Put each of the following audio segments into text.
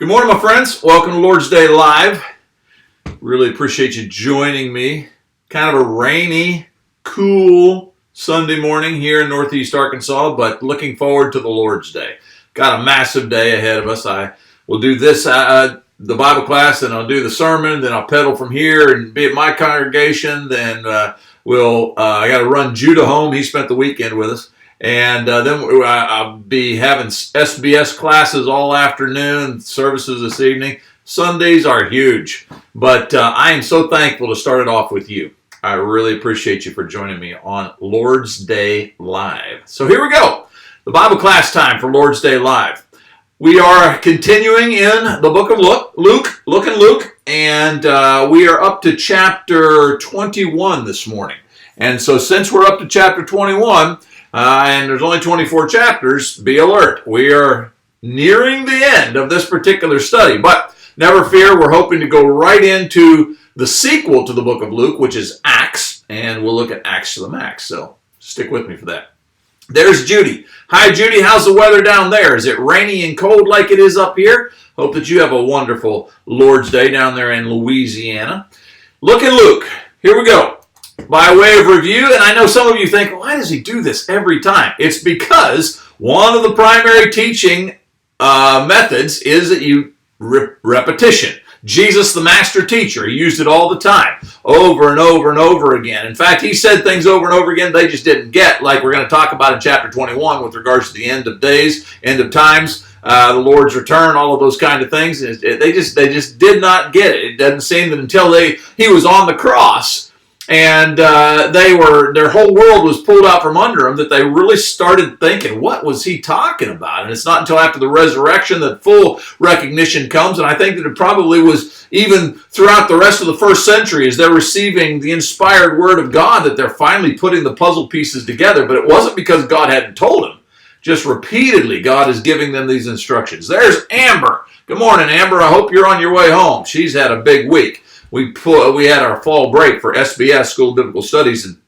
Good morning, my friends. Welcome to Lord's Day Live. Really appreciate you joining me. Kind of a rainy, cool Sunday morning here in Northeast Arkansas, but looking forward to the Lord's Day. Got a massive day ahead of us. I will do this, the Bible class, then I'll do the sermon, then I'll pedal from here and be at my congregation. Then I got to run Judah home. He spent the weekend with us. And then I'll be having SBS classes all afternoon, services this evening. Sundays are huge, but I am so thankful to start it off with you. I really appreciate you for joining me on Lord's Day Live. So here we go, the Bible class time for Lord's Day Live. We are continuing in the book of Luke, and we are up to chapter 21 this morning. And so since we're up to chapter 21, and there's only 24 chapters, be alert. We are nearing the end of this particular study. But never fear, we're hoping to go right into the sequel to the book of Luke, which is Acts. And we'll look at Acts to the max. So stick with me for that. There's Judy. Hi, Judy. How's the weather down there? Is it rainy and cold like it is up here? Hope that you have a wonderful Lord's Day down there in Louisiana. Look at Luke. Here we go. By way of review, and I know some of you think, why does he do this every time? It's because one of the primary teaching methods is that you repetition. Jesus, the master teacher, he used it all the time, over and over and over again. In fact, he said things over and over again they just didn't get, like we're going to talk about in chapter 21 with regards to the end of days, end of times, the Lord's return, all of those kind of things. They just did not get it. It doesn't seem that until he was on the cross, and their whole world was pulled out from under them, that they really started thinking, what was he talking about? And it's not until after the resurrection that full recognition comes. And I think that it probably was even throughout the rest of the first century, as they're receiving the inspired word of God, that they're finally putting the puzzle pieces together. But it wasn't because God hadn't told them. Just repeatedly, God is giving them these instructions. There's Amber. Good morning, Amber. I hope you're on your way home. She's had a big week. We had our fall break for SBS, School of Biblical Studies, and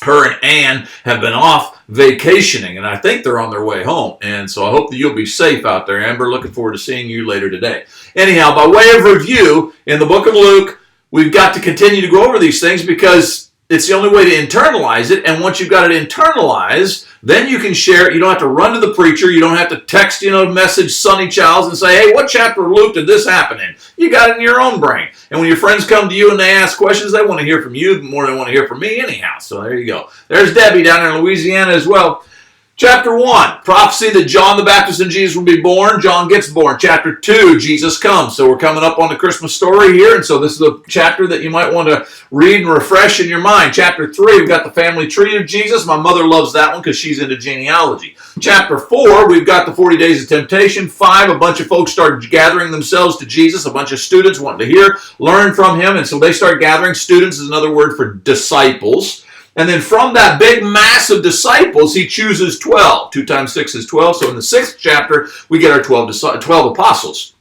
her and Ann have been off vacationing, and I think they're on their way home. And so I hope that you'll be safe out there, Amber. Looking forward to seeing you later today. Anyhow, by way of review, in the book of Luke, we've got to continue to go over these things because it's the only way to internalize it. And once you've got it internalized, then you can share it. You don't have to run to the preacher. You don't have to text, message Sonny Childs and say, hey, what chapter of Luke did this happen in? You got it in your own brain. And when your friends come to you and they ask questions, they want to hear from you more than they want to hear from me anyhow. So there you go. There's Debbie down there in Louisiana as well. Chapter 1, prophecy that John the Baptist and Jesus will be born. John gets born. Chapter 2, Jesus comes. So we're coming up on the Christmas story here, and so this is a chapter that you might want to read and refresh in your mind. Chapter 3, we've got the family tree of Jesus. My mother loves that one because she's into genealogy. Chapter 4, we've got the 40 days of temptation. 5, a bunch of folks start gathering themselves to Jesus. A bunch of students wanting to learn from him, and so they start gathering. Students is another word for disciples. And then from that big mass of disciples, he chooses 12. 2 times 6 is 12. So in the 6th chapter, we get our 12 apostles.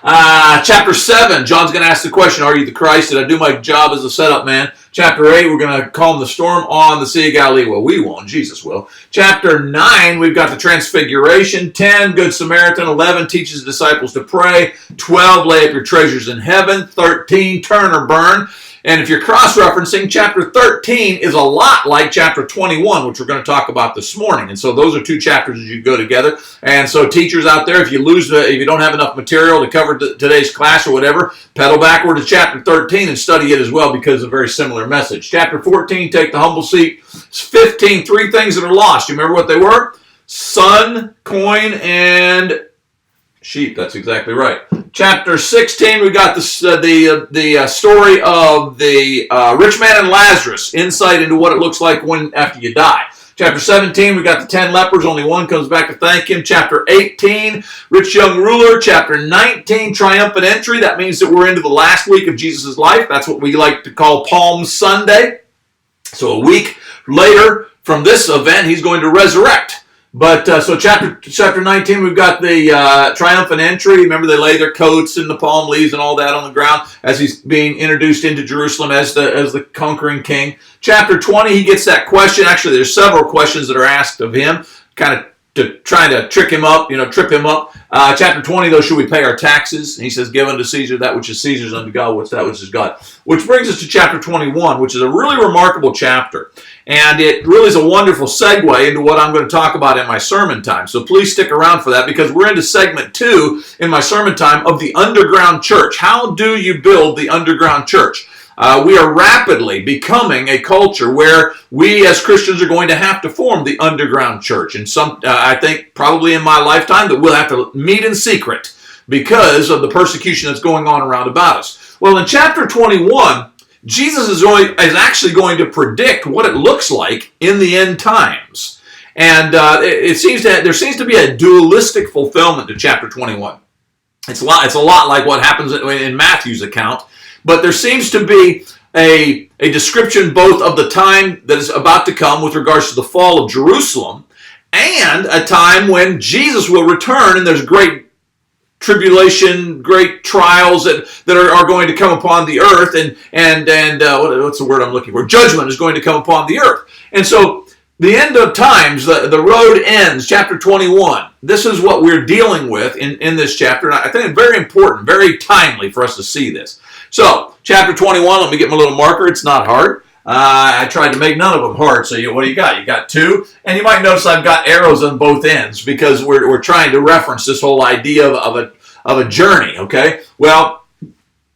Chapter 7, John's going to ask the question, are you the Christ? Did I do my job as a setup man? Chapter 8, we're going to calm the storm on the Sea of Galilee. Well, we won't. Jesus will. Chapter 9, we've got the Transfiguration. 10, Good Samaritan. 11, teaches the disciples to pray. 12, lay up your treasures in heaven. 13, turn or burn. And if you're cross-referencing, chapter 13 is a lot like chapter 21, which we're going to talk about this morning. And so those are two chapters as you go together. And so teachers out there, if you don't have enough material to cover today's class or whatever, pedal backward to chapter 13 and study it as well because it's a very similar message. Chapter 14, take the humble seat. 15, 3 things that are lost. You remember what they were? Son, coin, and sheep. That's exactly right. Chapter 16, we got the story of the rich man and Lazarus, insight into what it looks like after you die. Chapter 17, we got the 10 lepers, only one comes back to thank him. Chapter 18, rich young ruler. Chapter 19, triumphant entry. That means that we're into the last week of Jesus' life. That's what we like to call Palm Sunday. So a week later from this event, he's going to resurrect. But so chapter 19, we've got the triumphant entry. Remember, they lay their coats and the palm leaves and all that on the ground as he's being introduced into Jerusalem as the conquering king. Chapter 20, he gets that question. Actually, there's several questions that are asked of him, kind of trying to trip him up. Chapter 20, though, should we pay our taxes? And he says, give unto Caesar that which is Caesar's, unto God what's that which is God. Which brings us to chapter 21, which is a really remarkable chapter. And it really is a wonderful segue into what I'm going to talk about in my sermon time. So please stick around for that, because we're into segment 2 in my sermon time of the underground church. How do you build the underground church? We are rapidly becoming a culture where we as Christians are going to have to form the underground church. And I think probably in my lifetime that we'll have to meet in secret because of the persecution that's going on around about us. Well, in chapter 21, Jesus is actually going to predict what it looks like in the end times. And there seems to be a dualistic fulfillment to chapter 21. It's a lot like what happens in Matthew's account. But there seems to be a description both of the time that is about to come with regards to the fall of Jerusalem, and a time when Jesus will return, and there's great tribulation, great trials that are going to come upon the earth, and what's the word I'm looking for? Judgment is going to come upon the earth. And so the end of times, the road ends, chapter 21. This is what we're dealing with in this chapter, and I think it's very important, very timely for us to see this. So, chapter 21, let me get my little marker. It's not hard. I tried to make none of them hard. So, what do you got? You got 2. And you might notice I've got arrows on both ends because we're trying to reference this whole idea of a journey, okay? Well,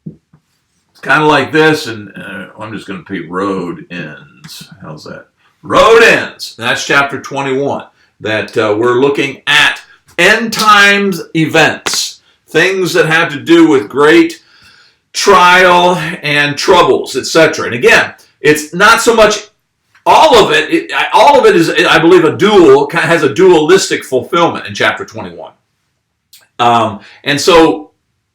it's kind of like this, and I'm just going to put road ends. How's that? Road ends. That's chapter 21. That we're looking at end times events. Things that have to do with great trial and troubles, etc. And again, it's not so much all of it. All of it is, I believe, has a dualistic fulfillment in chapter 21. And so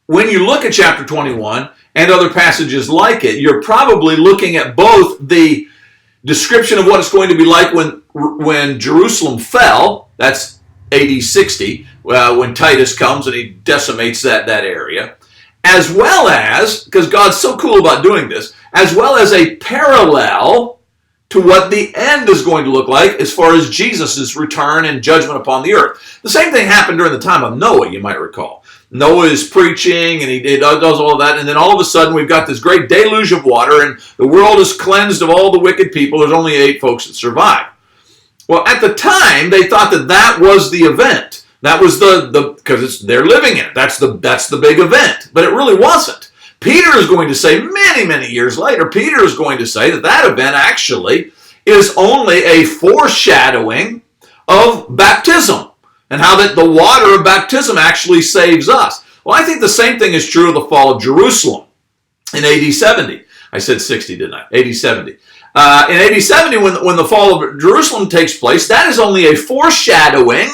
when you look at chapter 21 and other passages like it, you're probably looking at both the description of what it's going to be like when Jerusalem fell. That's AD 60, when Titus comes and he decimates that area. As well as, because God's so cool about doing this, as well as a parallel to what the end is going to look like as far as Jesus' return and judgment upon the earth. The same thing happened during the time of Noah, you might recall. Noah is preaching and he does all of that, and then all of a sudden we've got this great deluge of water and the world is cleansed of all the wicked people. There's only 8 folks that survive. Well, at the time, they thought that was the event. That was because they're living in it. That's the big event. But it really wasn't. Peter is going to say many, many years later, Peter is going to say that event actually is only a foreshadowing of baptism and how that the water of baptism actually saves us. Well, I think the same thing is true of the fall of Jerusalem in AD 70. I said 60, didn't I? AD 70. In AD 70, when the fall of Jerusalem takes place, that is only a foreshadowing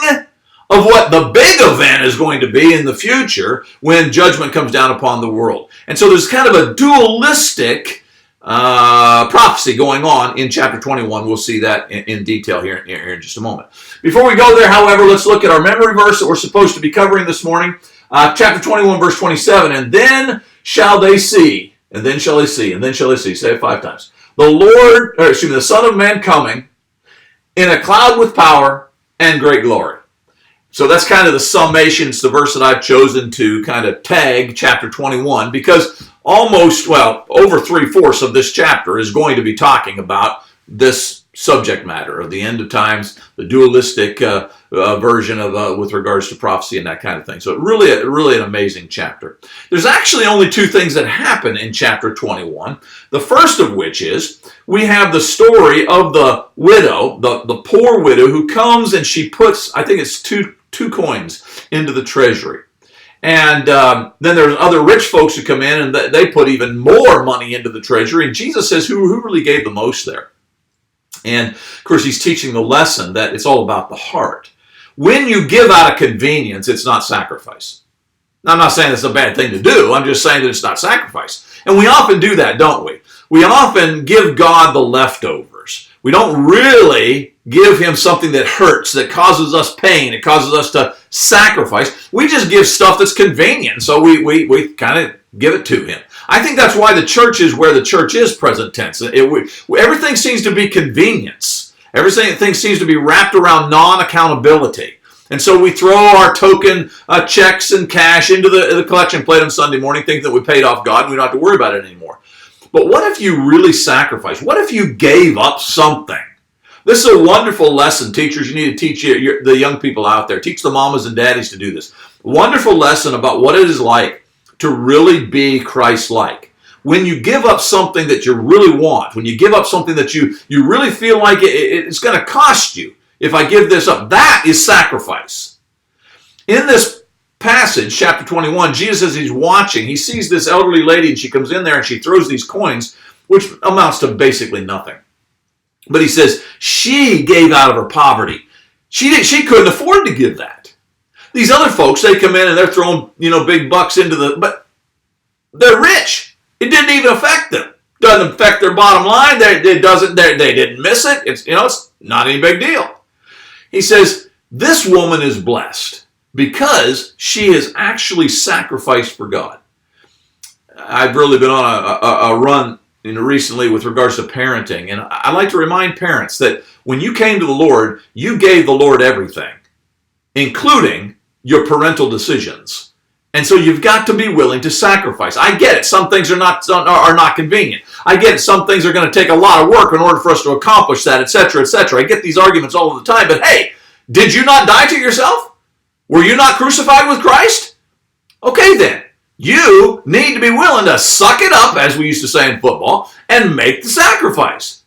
of what the big event is going to be in the future when judgment comes down upon the world. And so there's kind of a dualistic prophecy going on in chapter 21. We'll see that in detail here in just a moment. Before we go there, however, let's look at our memory verse that we're supposed to be covering this morning. Chapter 21, verse 27. And then shall they see, and then shall they see, and then shall they see. Say it 5 times. The Son of Man coming in a cloud with power and great glory. So that's kind of the summation. It's the verse that I've chosen to kind of tag chapter 21 because over 3/4 of this chapter is going to be talking about this subject matter of the end of times, the dualistic version of with regards to prophecy and that kind of thing. So really an amazing chapter. There's actually only 2 things that happen in chapter 21. The first of which is we have the story of the widow, the poor widow who comes and she puts, I think it's two coins into the treasury. And then there's other rich folks who come in and they put even more money into the treasury. And Jesus says, who really gave the most there? And of course, he's teaching the lesson that it's all about the heart. When you give out of convenience, it's not sacrifice. Now, I'm not saying it's a bad thing to do. I'm just saying that it's not sacrifice. And we often do that, don't we? We often give God the leftovers. We don't really give him something that hurts, that causes us pain, it causes us to sacrifice. We just give stuff that's convenient, so we kind of give it to him. I think that's why the church is where the church is, present tense. Everything seems to be convenience. Everything seems to be wrapped around non-accountability. And so we throw our token checks and cash into the collection plate on Sunday morning, thinking that we paid off God and we don't have to worry about it anymore. But what if you really sacrificed? What if you gave up something? This is a wonderful lesson, teachers. You need to teach the young people out there. Teach the mamas and daddies to do this. Wonderful lesson about what it is like to really be Christ-like. When you give up something that you really want, when you give up something that you really feel like it's going to cost you, if I give this up, that is sacrifice. In this passage, chapter 21, Jesus, as he's watching, he sees this elderly lady and she comes in there and she throws these coins, which amounts to basically nothing. But he says she gave out of her poverty. She couldn't afford to give that. These other folks, they come in and they're throwing, big bucks into but they're rich. It didn't even affect them. Doesn't affect their bottom line. They didn't miss it. It's not any big deal. He says, this woman is blessed because she has actually sacrificed for God. I've really been on a run recently with regards to parenting, and I like to remind parents that when you came to the Lord, you gave the Lord everything, including your parental decisions. And so you've got to be willing to sacrifice. I get it. Some things are not convenient. I get it. Some things are going to take a lot of work in order for us to accomplish that, etc., etc. I get these arguments all the time. But hey, did you not die to yourself? Were you not crucified with Christ? Okay then. You need to be willing to suck it up, as we used to say in football, and make the sacrifice.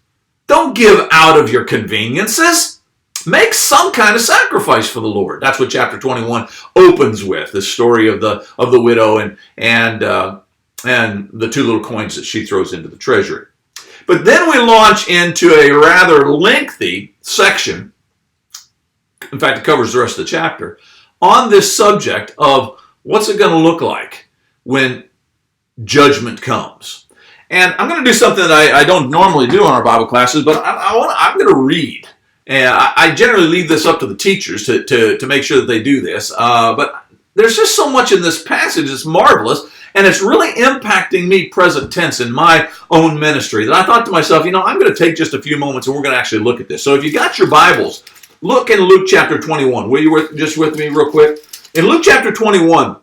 Don't give out of your conveniences. Make some kind of sacrifice for the Lord. That's what chapter 21 opens with, the story of the widow and the two little coins that she throws into the treasury. But then we launch into a rather lengthy section, in fact it covers the rest of the chapter, on this subject of what's it going to look like when judgment comes. And I'm going to do something that I don't normally do on our Bible classes, but I'm going to read. And I generally leave this up to the teachers to make sure that they do this. But there's just so much in this passage that's marvelous, and it's really impacting me present tense in my own ministry that I thought to myself, I'm going to take just a few moments and we're going to actually look at this. So if you got your Bibles, look in Luke chapter 21. Will you just with me real quick? In Luke chapter 21,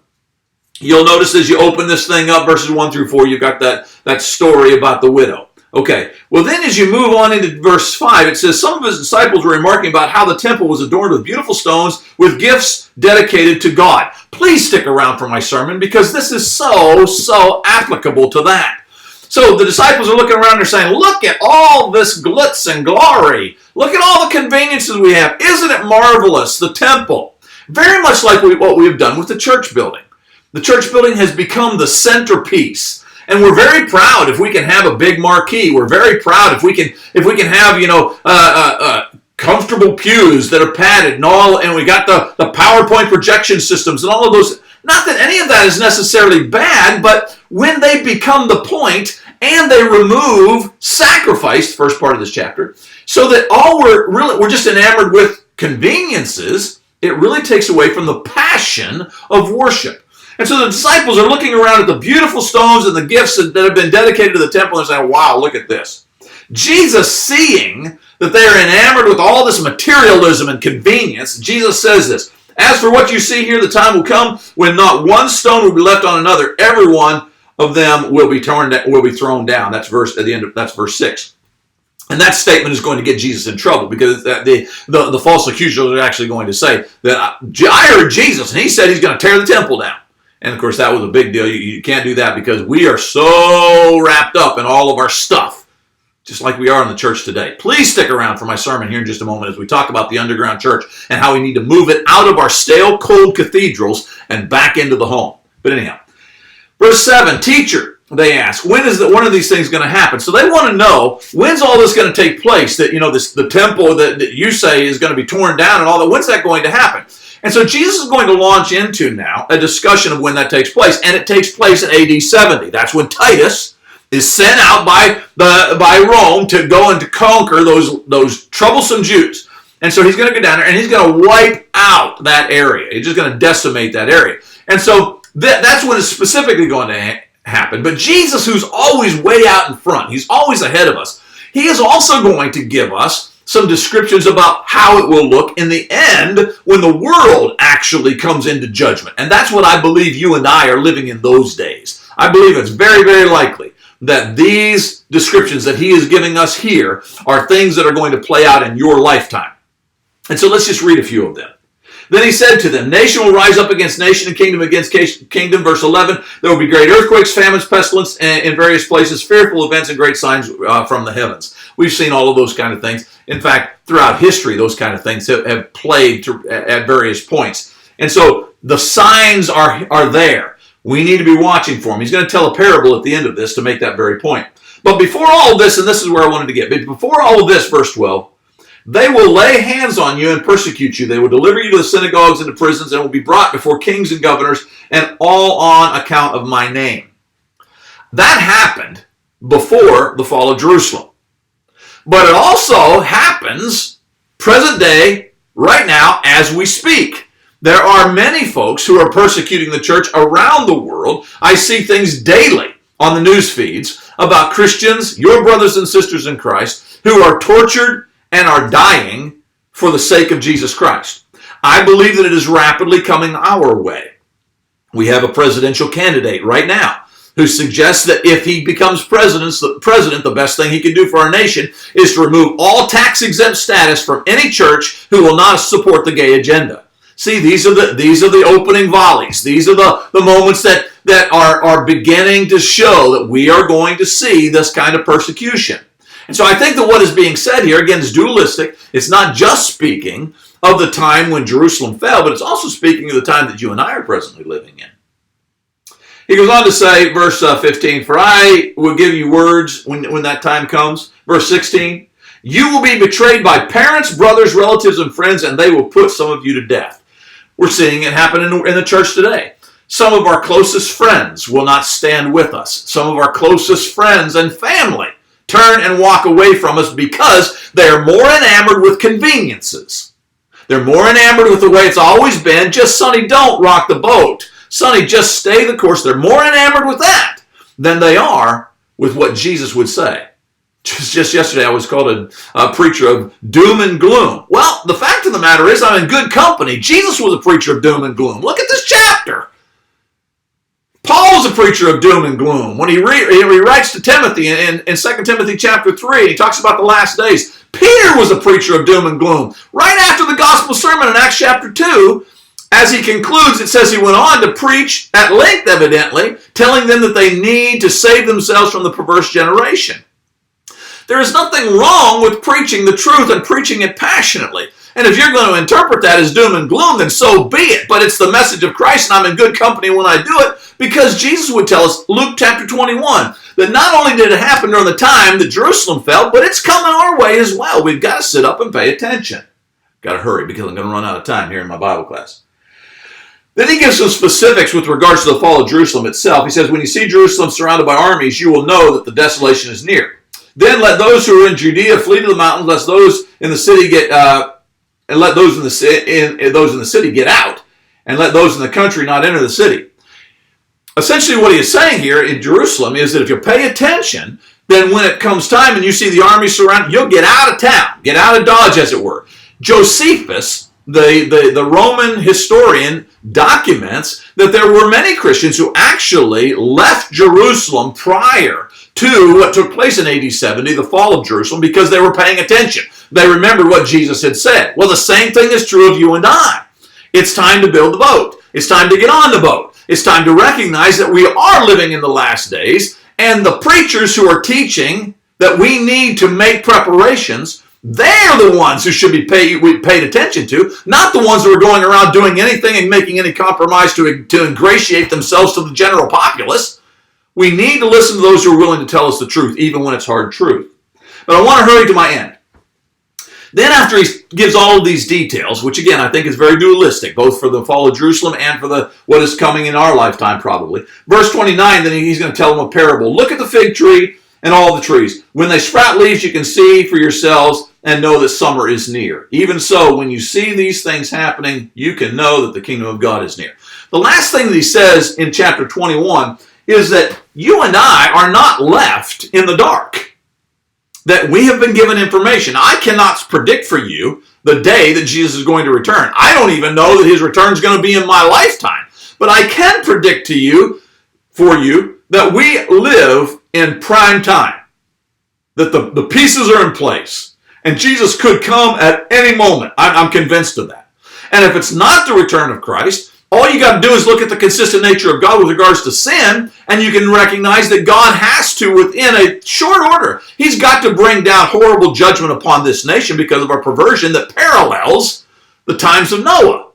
you'll notice as you open this thing up, verses 1 through 4, you've got that story about the widow. Okay, well then as you move on into verse 5, it says, some of his disciples were remarking about how the temple was adorned with beautiful stones with gifts dedicated to God. Please stick around for my sermon because this is so applicable to that. So the disciples are looking around and saying, look at all this glitz and glory. Look at all the conveniences we have. Isn't it marvelous, the temple? Very much like what we have done with the church building. The church building has become the centerpiece. And we're very proud if we can have a big marquee. We're very proud if we can have comfortable pews that are padded and we got the PowerPoint projection systems and all of those. Not that any of that is necessarily bad, but when they become the point and they remove sacrifice, first part of this chapter, so that we're just enamored with conveniences, it really takes away from the passion of worship. And so the disciples are looking around at the beautiful stones and the gifts that have been dedicated to the temple and saying, wow, look at this. Jesus, seeing that they are enamored with all this materialism and convenience, Jesus says this, as for what you see here, the time will come when not one stone will be left on another. Every one of them will be thrown down. That's verse 6. And that statement is going to get Jesus in trouble because the false accusers are actually going to say that I heard Jesus and he said he's going to tear the temple down. And of course, that was a big deal. You can't do that because we are so wrapped up in all of our stuff, just like we are in the church today. Please stick around for my sermon here in just a moment as we talk about the underground church and how we need to move it out of our stale, cold cathedrals and back into the home. But anyhow, verse 7, teacher, they ask, when is one of these things going to happen? So they want to know, when's all this going to take place? That, the temple that you say is going to be torn down and all that, when's that going to happen? And so Jesus is going to launch into now a discussion of when that takes place. And it takes place in AD 70. That's when Titus is sent out by Rome to go and to conquer those troublesome Jews. And so he's going to go down there and he's going to wipe out that area. He's just going to decimate that area. And so that's when it's specifically going to happen. But Jesus, who's always way out in front, he's always ahead of us, he is also going to give us some descriptions about how it will look in the end when the world actually comes into judgment. And that's what I believe you and I are living in those days. I believe it's very, very likely that these descriptions that he is giving us here are things that are going to play out in your lifetime. And so let's just read a few of them. Then he said to them, nation will rise up against nation and kingdom against kingdom. Verse 11, there will be great earthquakes, famines, pestilence in various places, fearful events and great signs from the heavens. We've seen all of those kind of things. In fact, throughout history, those kind of things have played at various points. And so the signs are there. We need to be watching for them. He's going to tell a parable at the end of this to make that very point. But before all of this, and this is where I wanted to get, but before all of this, verse 12, they will lay hands on you and persecute you. They will deliver you to the synagogues and to prisons and will be brought before kings and governors, and all on account of my name. That happened before the fall of Jerusalem. But it also happens present day, right now, as we speak. There are many folks who are persecuting the church around the world. I see things daily on the news feeds about Christians, your brothers and sisters in Christ, who are tortured and are dying for the sake of Jesus Christ. I believe that it is rapidly coming our way. We have a presidential candidate right now who suggests that if he becomes president, the best thing he can do for our nation is to remove all tax-exempt status from any church who will not support the gay agenda. See, these are the opening volleys. These are the moments that are beginning to show that we are going to see this kind of persecution. And so I think that what is being said here, again, is dualistic. It's not just speaking of the time when Jerusalem fell, but it's also speaking of the time that you and I are presently living in. He goes on to say, verse 15, for I will give you words when that time comes. Verse 16, you will be betrayed by parents, brothers, relatives, and friends, and they will put some of you to death. We're seeing it happen in the church today. Some of our closest friends will not stand with us. Some of our closest friends and family turn and walk away from us because they are more enamored with conveniences. They're more enamored with the way it's always been. Just, Sonny, don't rock the boat. Sonny, just stay the course. They're more enamored with that than they are with what Jesus would say. Just yesterday I was called a preacher of doom and gloom. Well, the fact of the matter is I'm in good company. Jesus was a preacher of doom and gloom. Look at this chapter. Paul was a preacher of doom and gloom. When he writes to Timothy in 2 Timothy chapter 3, he talks about the last days. Peter was a preacher of doom and gloom. Right after the gospel sermon in Acts chapter 2, as he concludes, it says he went on to preach at length, evidently, telling them that they need to save themselves from the perverse generation. There is nothing wrong with preaching the truth and preaching it passionately. And if you're going to interpret that as doom and gloom, then so be it. But it's the message of Christ, and I'm in good company when I do it, because Jesus would tell us, Luke chapter 21, that not only did it happen during the time that Jerusalem fell, but it's coming our way as well. We've got to sit up and pay attention. Got to hurry because I'm going to run out of time here in my Bible class. Then he gives some specifics with regards to the fall of Jerusalem itself. He says, when you see Jerusalem surrounded by armies, you will know that the desolation is near. Then let those who are in Judea flee to the mountains, lest those in the city let those in the city get out, and let those in the country not enter the city. Essentially what he is saying here in Jerusalem is that if you pay attention, then when it comes time and you see the army surrounded, you'll get out of town, get out of Dodge, as it were. Josephus, the Roman historian, documents that there were many Christians who actually left Jerusalem prior to what took place in AD 70, the fall of Jerusalem, because they were paying attention. They remembered what Jesus had said. Well, the same thing is true of you and I. It's time to build the boat. It's time to get on the boat. It's time to recognize that we are living in the last days, and the preachers who are teaching that we need to make preparations, they're the ones who should be paid attention to, not the ones who are going around doing anything and making any compromise to ingratiate themselves to the general populace. We need to listen to those who are willing to tell us the truth, even when it's hard truth. But I want to hurry to my end. Then after he gives all of these details, which again I think is very dualistic, both for the fall of Jerusalem and for what is coming in our lifetime probably. Verse 29, then he's going to tell them a parable. Look at the fig tree and all the trees. When they sprout leaves, you can see for yourselves and know that summer is near. Even so, when you see these things happening, you can know that the kingdom of God is near. The last thing that he says in chapter 21 is that you and I are not left in the dark. that we have been given information. I cannot predict for you the day that Jesus is going to return. I don't even know that his return is going to be in my lifetime. But I can predict to you, for you, that we live in prime time. That the pieces are in place. And Jesus could come at any moment. I'm convinced of that. And if it's not the return of Christ, all you got to do is look at the consistent nature of God with regards to sin, and you can recognize that God has to, within a short order, he's got to bring down horrible judgment upon this nation because of our perversion that parallels the times of Noah.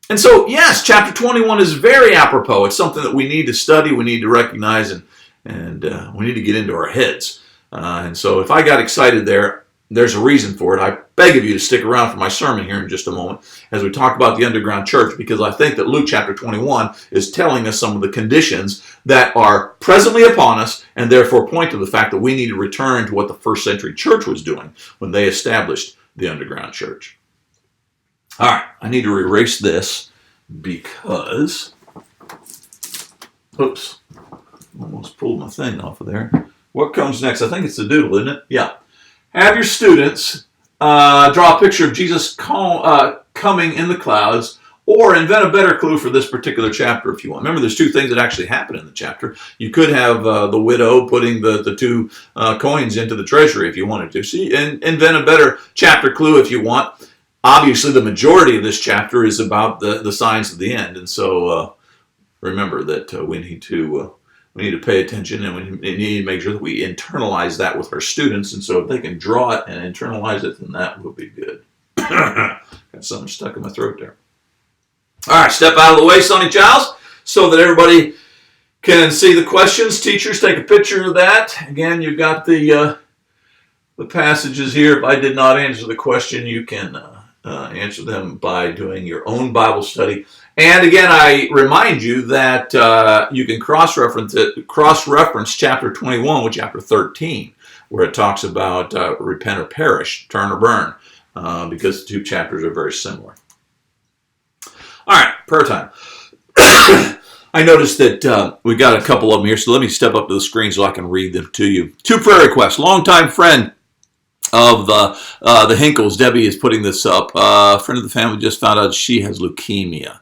And so, yes, chapter 21 is very apropos. It's something that we need to study, we need to recognize, and we need to get into our heads. And so if I got excited there's a reason for it. I beg of you to stick around for my sermon here in just a moment as we talk about the underground church, because I think that Luke chapter 21 is telling us some of the conditions that are presently upon us and therefore point to the fact that we need to return to what the first century church was doing when they established the underground church. All right, I need to erase this because, oops, almost pulled my thing off of there. What comes next? I think it's the doodle, isn't it? Yeah. Have your students draw a picture of Jesus coming in the clouds, or invent a better clue for this particular chapter if you want. Remember, there's two things that actually happen in the chapter. You could have the widow putting the two coins into the treasury if you wanted to. See, and invent a better chapter clue if you want. Obviously, the majority of this chapter is about the signs of the end, and so remember that we need to pay attention, and we need to make sure that we internalize that with our students. And so if they can draw it and internalize it, then that will be good. Got something stuck in my throat there. All right, step out of the way, Sonny Giles, so that everybody can see the questions. Teachers, take a picture of that. Again, you've got the passages here. If I did not answer the question, you can answer them by doing your own Bible study. And again, I remind you that you can cross-reference chapter 21 with chapter 13, where it talks about repent or perish, turn or burn, because the two chapters are very similar. All right, prayer time. I noticed that we got a couple of them here, so let me step up to the screen so I can read them to you. Two prayer requests. Longtime friend of the Hinkles, Debbie, is putting this up. A friend of the family just found out she has leukemia.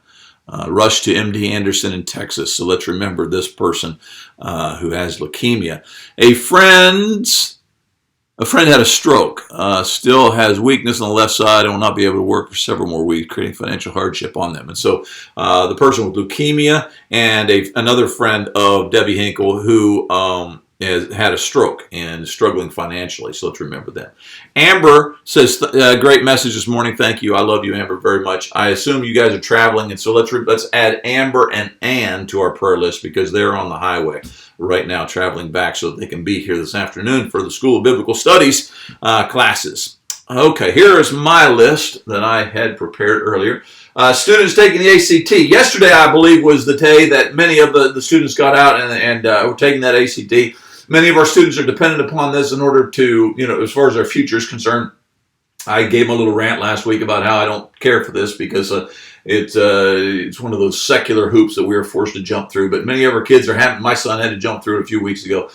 Rushed to MD Anderson in Texas. So let's remember this person who has leukemia. A friend had a stroke. Still has weakness on the left side and will not be able to work for several more weeks, creating financial hardship on them. And so the person with leukemia and another friend of Debbie Hinkle who has had a stroke and is struggling financially. So let's remember that. Amber says, great message this morning. Thank you. I love you, Amber, very much. I assume you guys are traveling, and so let's add Amber and Ann to our prayer list because they're on the highway right now traveling back so that they can be here this afternoon for the School of Biblical Studies classes. Okay, here is my list that I had prepared earlier. Students taking the ACT. Yesterday, I believe, was the day that many of the students got out and were taking that ACT. Many of our students are dependent upon this in order to, as far as their future is concerned. I gave them a little rant last week about how I don't care for this because it's one of those secular hoops that we are forced to jump through. But many of our kids my son had to jump through it a few weeks ago.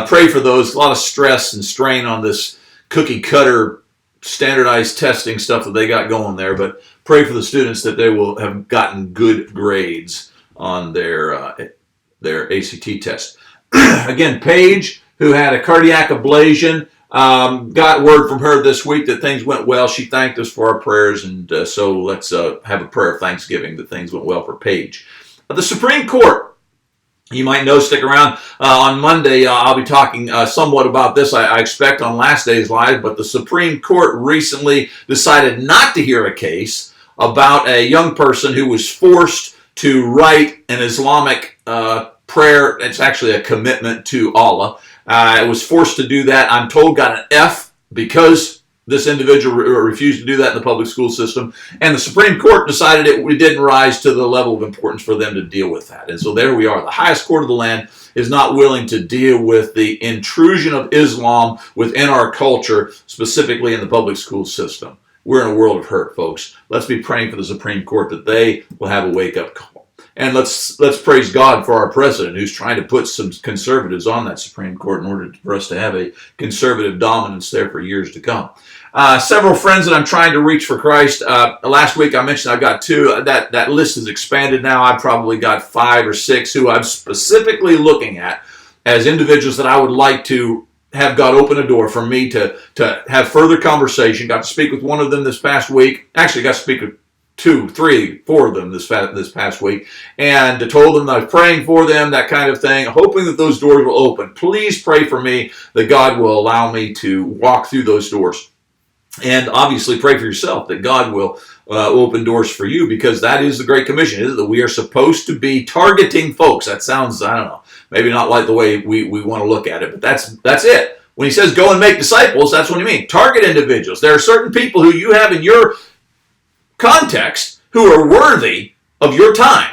Pray for those. A lot of stress and strain on this cookie cutter standardized testing stuff that they got going there. But pray for the students that they will have gotten good grades on their ACT test. Again, Paige, who had a cardiac ablation, got word from her this week that things went well. She thanked us for our prayers, and so let's have a prayer of thanksgiving that things went well for Paige. The Supreme Court, you might know, stick around. On Monday, I'll be talking somewhat about this, I expect, on last day's live, but the Supreme Court recently decided not to hear a case about a young person who was forced to write an Islamic prayer. It's actually a commitment to Allah. It was forced to do that. I'm told got an F because this individual refused to do that in the public school system. And the Supreme Court decided it didn't rise to the level of importance for them to deal with that. And so there we are. The highest court of the land is not willing to deal with the intrusion of Islam within our culture, specifically in the public school system. We're in a world of hurt, folks. Let's be praying for the Supreme Court that they will have a wake-up call. And let's praise God for our president, who's trying to put some conservatives on that Supreme Court in order for us to have a conservative dominance there for years to come. Several friends that I'm trying to reach for Christ. Last week I mentioned I've got 2. That list is expanded now. I've probably got 5 or 6 who I'm specifically looking at as individuals that I would like to have God open a door for me to have further conversation. Got to speak with one of them this past week. Actually, got to speak with 2, 3, 4 of them this past week, and told them that I was praying for them, that kind of thing, hoping that those doors will open. Please pray for me that God will allow me to walk through those doors. And obviously pray for yourself that God will open doors for you, because that is the Great Commission, isn't it? That we are supposed to be targeting folks. That sounds, I don't know, maybe not like the way we want to look at it, but that's it. When he says go and make disciples, that's what he means. Target individuals. There are certain people who you have in your context who are worthy of your time.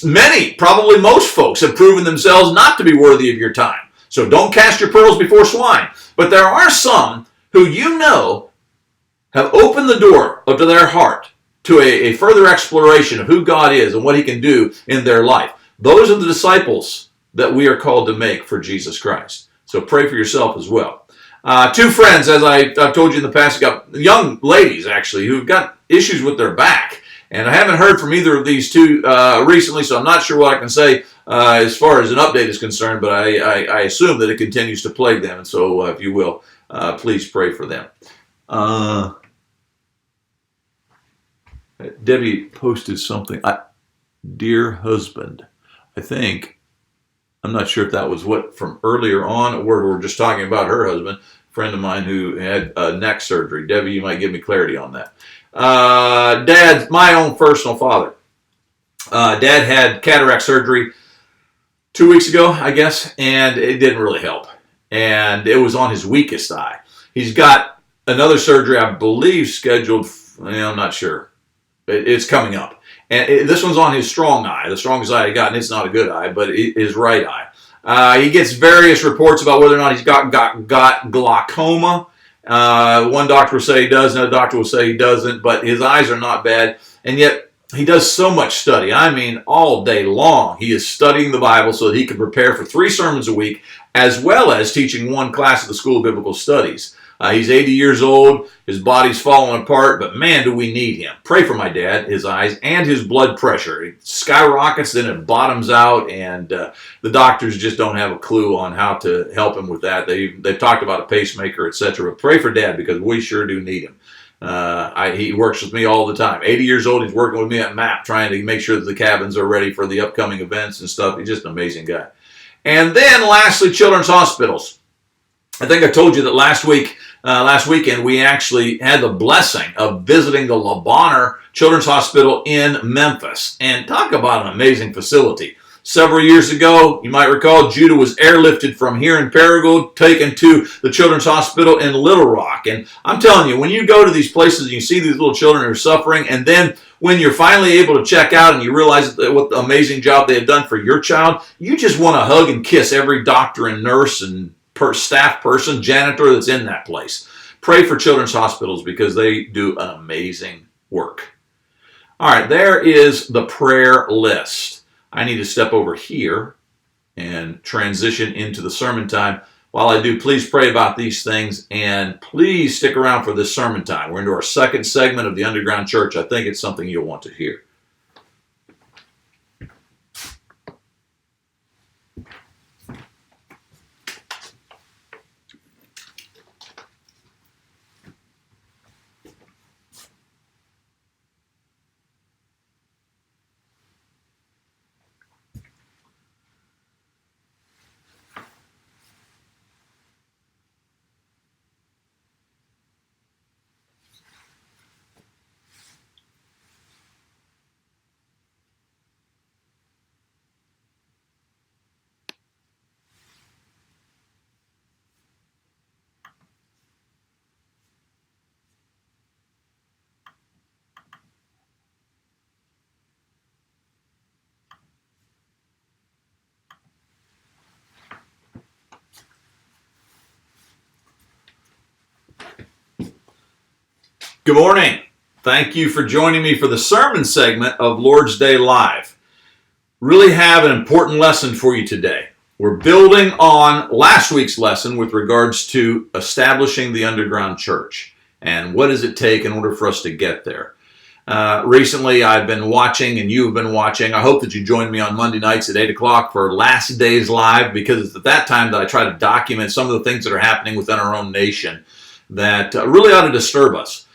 Many, probably most folks, have proven themselves not to be worthy of your time. So don't cast your pearls before swine. But there are some who you know have opened the door to their heart to a further exploration of who God is and what he can do in their life. Those are the disciples that we are called to make for Jesus Christ. So pray for yourself as well. 2 friends, as I've told you in the past, got young ladies actually who've got issues with their back. And I haven't heard from either of these 2 recently, so I'm not sure what I can say as far as an update is concerned, but I assume that it continues to plague them. And so if you will, please pray for them. Debbie posted something. Dear husband, I think. I'm not sure if that was what from earlier on, or we're just talking about her husband, a friend of mine who had neck surgery. Debbie, you might give me clarity on that. Dad, my own personal father. Dad had cataract surgery 2 weeks ago, I guess, and it didn't really help. And it was on his weakest eye. He's got another surgery, I believe, scheduled. I'm not sure. It's coming up. And this one's on his strong eye, the strongest eye he got, and it's not a good eye, but his right eye. He gets various reports about whether or not he's got glaucoma. One doctor will say he does, another doctor will say he doesn't, but his eyes are not bad. And yet he does so much study. I mean, all day long. He is studying the Bible so that he can prepare for 3 sermons a week, as well as teaching 1 class at the School of Biblical Studies. He's 80 years old. His body's falling apart, but man, do we need him. Pray for my dad, his eyes, and his blood pressure. It skyrockets, then it bottoms out, and the doctors just don't have a clue on how to help him with that. They've talked about a pacemaker, etc. But pray for Dad, because we sure do need him. He works with me all the time. 80 years old, he's working with me at MAP, trying to make sure that the cabins are ready for the upcoming events and stuff. He's just an amazing guy. And then lastly, children's hospitals. I think I told you that last weekend, we actually had the blessing of visiting the Le Bonheur Children's Hospital in Memphis. And talk about an amazing facility. Several years ago, you might recall, Judah was airlifted from here in Paragould, taken to the Children's Hospital in Little Rock. And I'm telling you, when you go to these places and you see these little children who are suffering, and then when you're finally able to check out and you realize what the amazing job they had done for your child, you just want to hug and kiss every doctor and nurse and staff person, janitor that's in that place. Pray for children's hospitals because they do an amazing work. All right, there is the prayer list. I need to step over here and transition into the sermon time. While I do, please pray about these things, and please stick around for this sermon time. We're into our second segment of the Underground Church. I think it's something you'll want to hear. Good morning. Thank you for joining me for the sermon segment of Lord's Day Live. really have an important lesson for you today. We're building on last week's lesson with regards to establishing the underground church and what does it take in order for us to get there. Recently, I've been watching, and you've been watching. I hope that you join me on Monday nights at 8 o'clock for Last Days Live, because it's at that time that I try to document some of the things that are happening within our own nation that really ought to disturb us.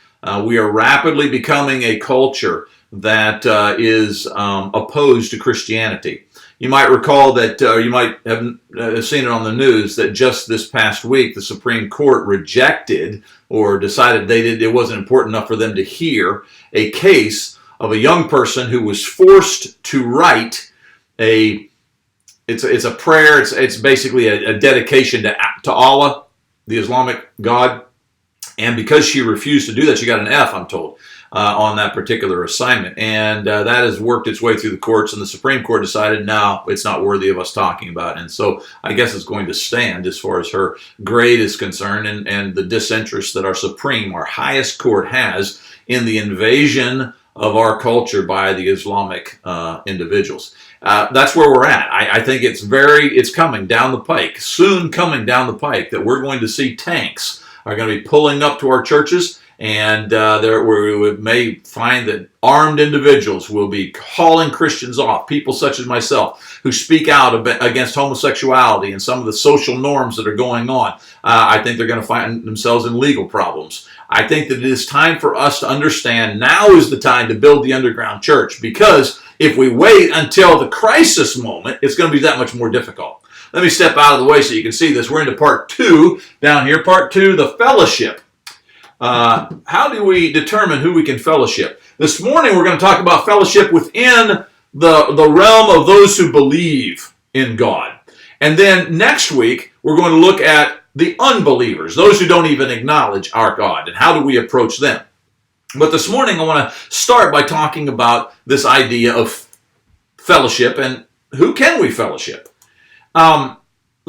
We are rapidly becoming a culture that is opposed to Christianity. You might recall that, or you might have seen it on the news, that just this past week the Supreme Court rejected or decided it wasn't important enough for them to hear a case of a young person who was forced to write it's a prayer, it's basically a dedication to Allah, the Islamic God, and because she refused to do that, she got an F, I'm told, on that particular assignment. And that has worked its way through the courts, and the Supreme Court decided, no, it's not worthy of us talking about. And so I guess it's going to stand as far as her grade is concerned, and the disinterest that our highest court has in the invasion of our culture by the Islamic individuals. That's where we're at. I think it's coming down the pike, soon coming down the pike, that we're going to see tanks are going to be pulling up to our churches, and we may find that armed individuals will be hauling Christians off, people such as myself who speak out against homosexuality and some of the social norms that are going on. I think they're going to find themselves in legal problems. I think that it is time for us to understand now is the time to build the underground church, because if we wait until the crisis moment, it's going to be that much more difficult. Let me step out of the way so you can see this. We're into part 2 down here. Part 2, the fellowship. How do we determine who we can fellowship? This morning we're going to talk about fellowship within the realm of those who believe in God. And then next week we're going to look at the unbelievers, those who don't even acknowledge our God, and how do we approach them. But this morning I want to start by talking about this idea of fellowship and who can we fellowship.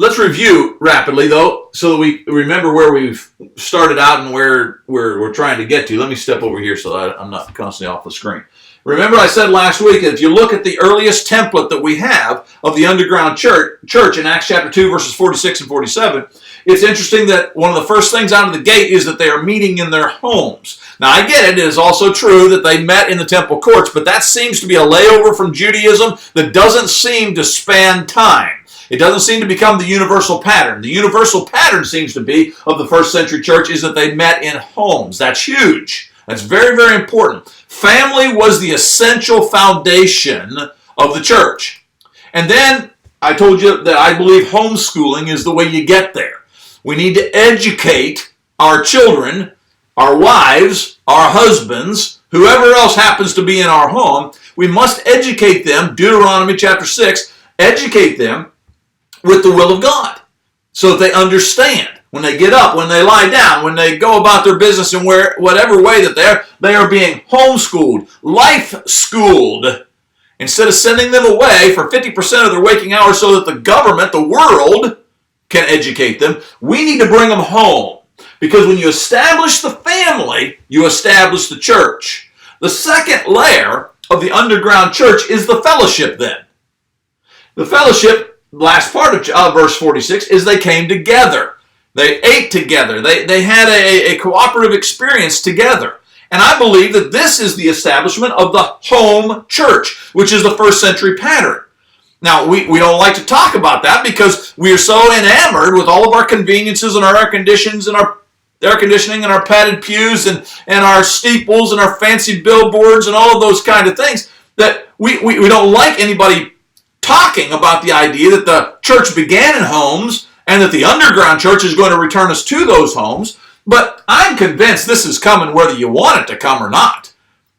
Let's review rapidly, though, so that we remember where we've started out and where we're trying to get to. Let me step over here so that I'm not constantly off the screen. Remember, I said last week that if you look at the earliest template that we have of the underground church in Acts chapter 2, verses 46 and 47, it's interesting that one of the first things out of the gate is that they are meeting in their homes. Now, I get it. It is also true that they met in the temple courts, but that seems to be a layover from Judaism that doesn't seem to span time. It doesn't seem to become the universal pattern. The universal pattern seems to be of the first century church is that they met in homes. That's huge. That's very, very important. Family was the essential foundation of the church. And then I told you that I believe homeschooling is the way you get there. We need to educate our children, our wives, our husbands, whoever else happens to be in our home. We must educate them, Deuteronomy chapter 6, educate them with the will of God, so that they understand when they get up, when they lie down, when they go about their business in whatever way that they are being homeschooled, life-schooled, instead of sending them away for 50% of their waking hours so that the government, the world, can educate them. We need to bring them home, because when you establish the family, you establish the church. The second layer of the underground church is the fellowship then. The fellowship, last part of verse 46, is they came together. They ate together. They had a cooperative experience together. And I believe that this is the establishment of the home church, which is the first century pattern. Now, we don't like to talk about that because we are so enamored with all of our conveniences and our air conditioning and our padded pews and our steeples and our fancy billboards and all of those kind of things that we don't like anybody talking about the idea that the church began in homes and that the underground church is going to return us to those homes. But I'm convinced this is coming whether you want it to come or not.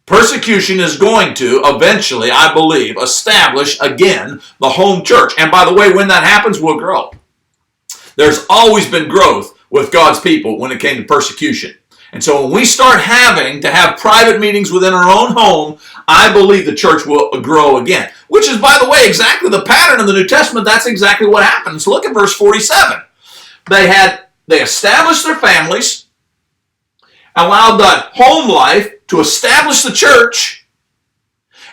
Persecution is going to eventually, I believe, establish again the home church. And by the way, when that happens, we'll grow. There's always been growth with God's people when it came to persecution. And so when we start having to have private meetings within our own home, I believe the church will grow again. Which is, by the way, exactly the pattern in the New Testament. That's exactly what happens. Look at verse 47. They established their families, allowed the home life to establish the church,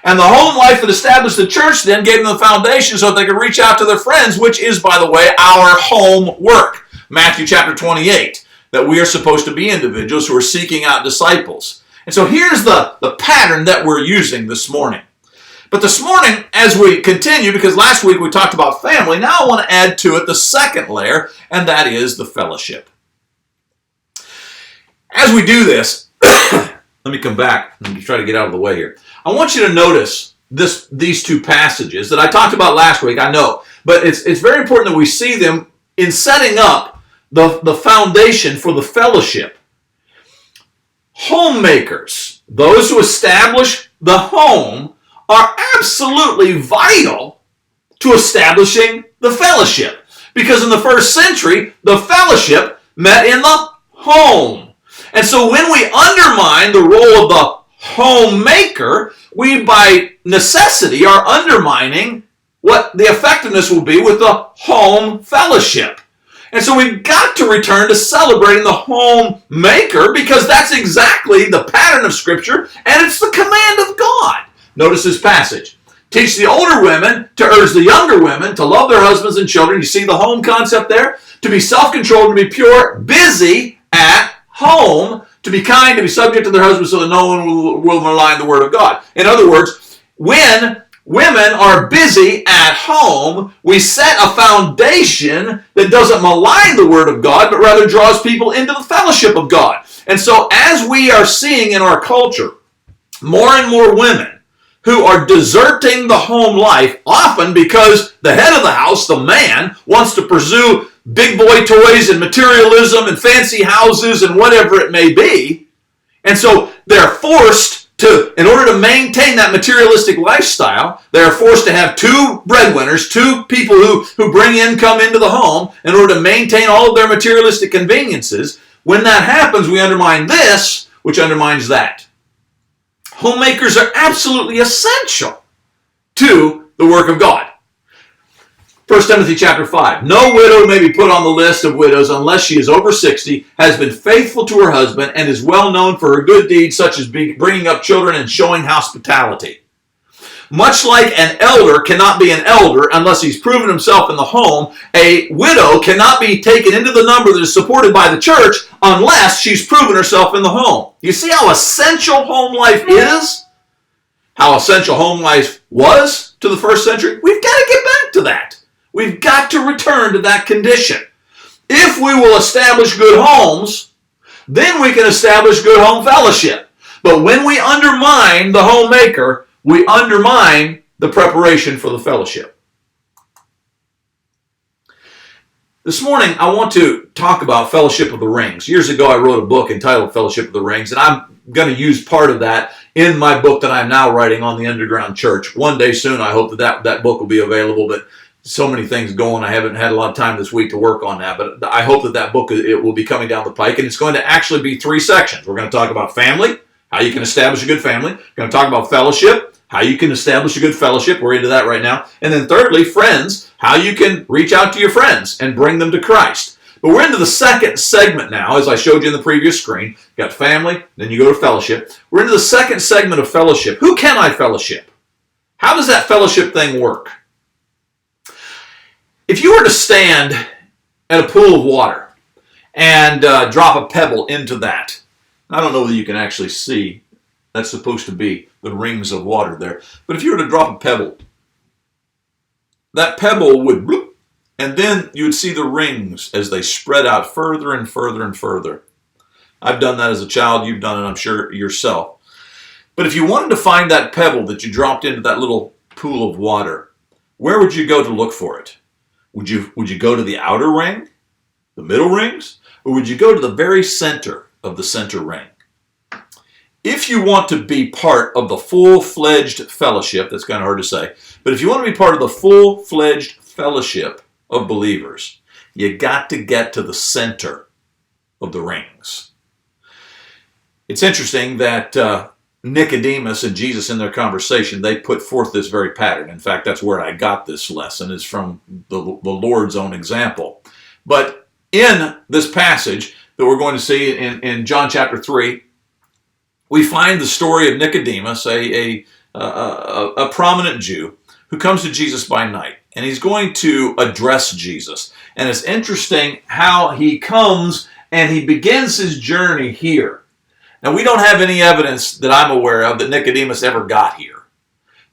And the home life that established the church then gave them the foundation so that they could reach out to their friends, which is, by the way, our home work. Matthew chapter 28, that we are supposed to be individuals who are seeking out disciples. And so here's the pattern that we're using this morning. But this morning, as we continue, because last week we talked about family, now I want to add to it the second layer, and that is the fellowship. As we do this, let me come back and try to get out of the way here. I want you to notice these two passages that I talked about last week, I know, but it's very important that we see them in setting up the foundation for the fellowship. Homemakers, those who establish the home, are absolutely vital to establishing the fellowship. Because in the first century, the fellowship met in the home. And so when we undermine the role of the homemaker, we by necessity are undermining what the effectiveness will be with the home fellowship. And so we've got to return to celebrating the homemaker, because that's exactly the pattern of Scripture, and it's the command of God. Notice this passage. Teach the older women to urge the younger women to love their husbands and children. You see the home concept there? To be self-controlled, to be pure, busy at home, to be kind, to be subject to their husbands so that no one will malign the word of God. In other words, when women are busy at home, we set a foundation that doesn't malign the word of God, but rather draws people into the fellowship of God. And so as we are seeing in our culture, more and more women who are deserting the home life, often because the head of the house, the man, wants to pursue big boy toys and materialism and fancy houses and whatever it may be. And so they're forced to, in order to maintain that materialistic lifestyle, they're forced to have two breadwinners, two people who bring income into the home in order to maintain all of their materialistic conveniences. When that happens, we undermine this, which undermines that. Homemakers are absolutely essential to the work of God. 1 Timothy chapter 5. No widow may be put on the list of widows unless she is over 60, has been faithful to her husband, and is well known for her good deeds, such as bringing up children and showing hospitality. Much like an elder cannot be an elder unless he's proven himself in the home, a widow cannot be taken into the number that is supported by the church unless she's proven herself in the home. You see how essential home life is? How essential home life was to the first century? We've got to get back to that. We've got to return to that condition. If we will establish good homes, then we can establish good home fellowship. But when we undermine the homemaker, we undermine the preparation for the fellowship. This morning, I want to talk about Fellowship of the Rings. Years ago, I wrote a book entitled Fellowship of the Rings, and I'm going to use part of that in my book that I'm now writing on the underground church. One day soon, I hope that book will be available, but so many things going. I haven't had a lot of time this week to work on that, but I hope that book, it will be coming down the pike, and it's going to actually be 3 sections. We're going to talk about family, how you can establish a good family. We're going to talk about fellowship, how you can establish a good fellowship. We're into that right now. And then thirdly, friends, how you can reach out to your friends and bring them to Christ. But we're into the second segment now, as I showed you in the previous screen. You got family, then you go to fellowship. We're into the second segment of fellowship. Who can I fellowship? How does that fellowship thing work? If you were to stand at a pool of water and drop a pebble into that, I don't know whether you can actually see. That's supposed to be the rings of water there. But if you were to drop a pebble, that pebble would bloop, and then you would see the rings as they spread out further and further and further. I've done that as a child. You've done it, I'm sure, yourself. But if you wanted to find that pebble that you dropped into that little pool of water, where would you go to look for it? Would you go to the outer ring, the middle rings, or would you go to the very center of the center ring? If you want to be part of the full-fledged fellowship, that's kind of hard to say, but if you want to be part of the full-fledged fellowship of believers, you got to get to the center of the rings. It's interesting that Nicodemus and Jesus, in their conversation, they put forth this very pattern. In fact, that's where I got this lesson, is from the Lord's own example. But in this passage that we're going to see in John chapter 3, we find the story of Nicodemus, a a prominent Jew who comes to Jesus by night, and he's going to address Jesus. And it's interesting how he comes and he begins his journey here. Now, we don't have any evidence that I'm aware of that Nicodemus ever got here.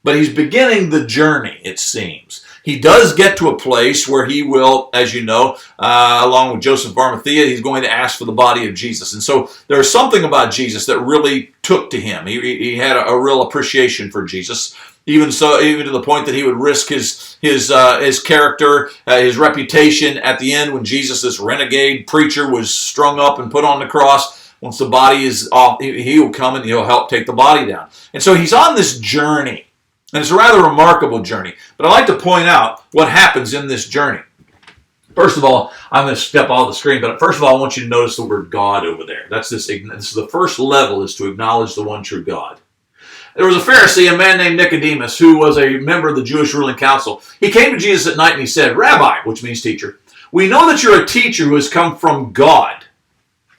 But he's beginning the journey, it seems. He does get to a place where he will, as you know, along with Joseph of Arimathea, he's going to ask for the body of Jesus. And so there's something about Jesus that really took to him. He had a real appreciation for Jesus. Even to the point that he would risk his character, his reputation at the end when Jesus, this renegade preacher, was strung up and put on the cross. Once the body is off, he will come and he'll help take the body down. And so he's on this journey. And it's a rather remarkable journey. But I'd like to point out what happens in this journey. First of all, I'm going to step off the screen, but first of all, I want you to notice the word God over there. This is the first level, is to acknowledge the one true God. There was a Pharisee, a man named Nicodemus, who was a member of the Jewish ruling council. He came to Jesus at night and he said, "Rabbi," which means teacher, "we know that you're a teacher who has come from God."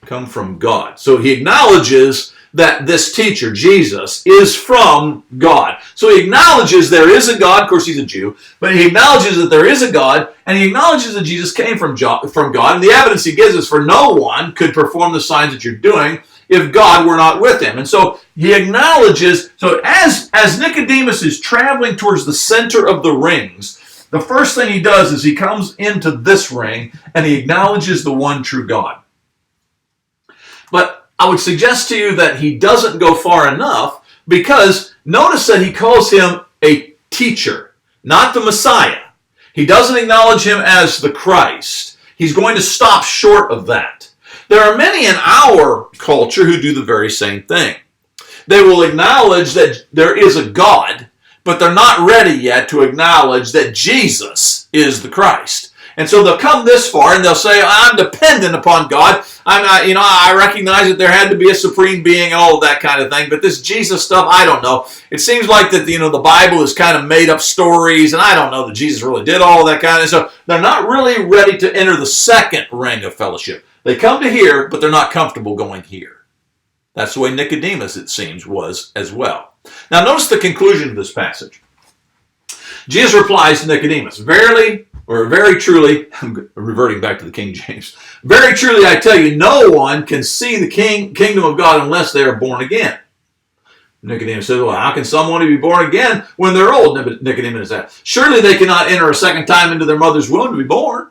Come from God. So he acknowledges that this teacher, Jesus, is from God. So he acknowledges there is a God. Of course, he's a Jew. But he acknowledges that there is a God, and he acknowledges that Jesus came from God. And the evidence he gives is, for no one could perform the signs that you're doing if God were not with him. And so he acknowledges, so as Nicodemus is traveling towards the center of the rings, the first thing he does is he comes into this ring, and he acknowledges the one true God. But I would suggest to you that he doesn't go far enough, because notice that he calls him a teacher, not the Messiah. He doesn't acknowledge him as the Christ. He's going to stop short of that. There are many in our culture who do the very same thing. They will acknowledge that there is a God, but they're not ready yet to acknowledge that Jesus is the Christ. And so they'll come this far and they'll say, "I'm dependent upon God. I recognize that there had to be a supreme being and all of that kind of thing. But this Jesus stuff, I don't know. It seems like that, the Bible is kind of made up stories, and I don't know that Jesus really did all of that kind of stuff." They're not really ready to enter the second ring of fellowship. They come to here, but they're not comfortable going here. That's the way Nicodemus, it seems, was as well. Now notice the conclusion of this passage. Jesus replies to Nicodemus, "Verily," or "very truly," I'm reverting back to the King James, "very truly I tell you, no one can see the kingdom of God unless they are born again." Nicodemus says, "Well, how can someone be born again when they're old?" Nicodemus said, "Surely they cannot enter a second time into their mother's womb to be born."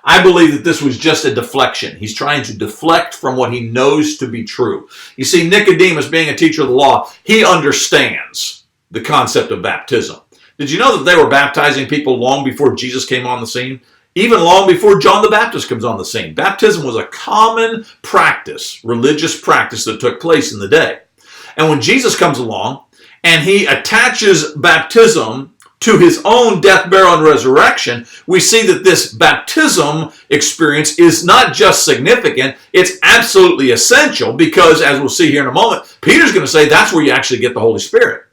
I believe that this was just a deflection. He's trying to deflect from what he knows to be true. You see, Nicodemus, being a teacher of the law, he understands the concept of baptism. Did you know that they were baptizing people long before Jesus came on the scene? Even long before John the Baptist comes on the scene. Baptism was a common practice, religious practice that took place in the day. And when Jesus comes along and he attaches baptism to his own death, burial, and resurrection, we see that this baptism experience is not just significant, it's absolutely essential, because, as we'll see here in a moment, Peter's going to say that's where you actually get the Holy Spirit.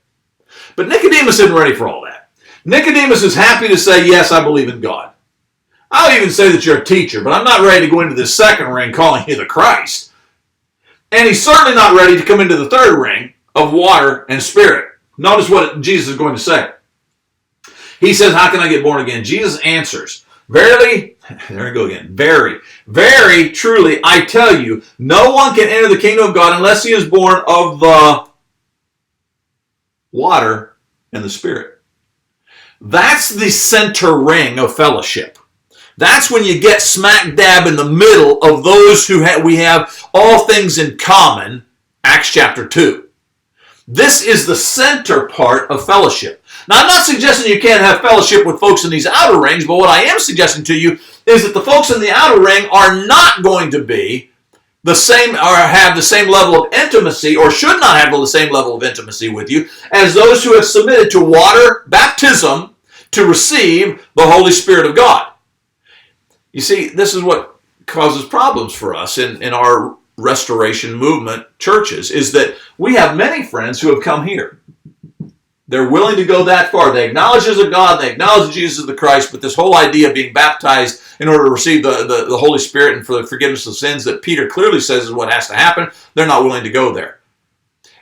But Nicodemus isn't ready for all that. Nicodemus is happy to say, "Yes, I believe in God. I'll even say that you're a teacher, but I'm not ready to go into this second ring calling you the Christ." And he's certainly not ready to come into the third ring of water and spirit. Notice what Jesus is going to say. He says, "How can I get born again?" Jesus answers, "Verily," there we go again, "very, very truly, I tell you, no one can enter the kingdom of God unless he is born of the water and the Spirit." That's the center ring of fellowship. That's when you get smack dab in the middle of those who we have all things in common, Acts chapter 2. This is the center part of fellowship. Now, I'm not suggesting you can't have fellowship with folks in these outer rings, but what I am suggesting to you is that the folks in the outer ring are not going to be the same, or have the same level of intimacy, or should not have the same level of intimacy with you as those who have submitted to water baptism to receive the Holy Spirit of God. You see, this is what causes problems for us in our restoration movement churches, is that we have many friends who have come here. They're willing to go that far. They acknowledge there's a God, they acknowledge Jesus is the Christ, but this whole idea of being baptized in order to receive the Holy Spirit and for the forgiveness of sins that Peter clearly says is what has to happen, they're not willing to go there.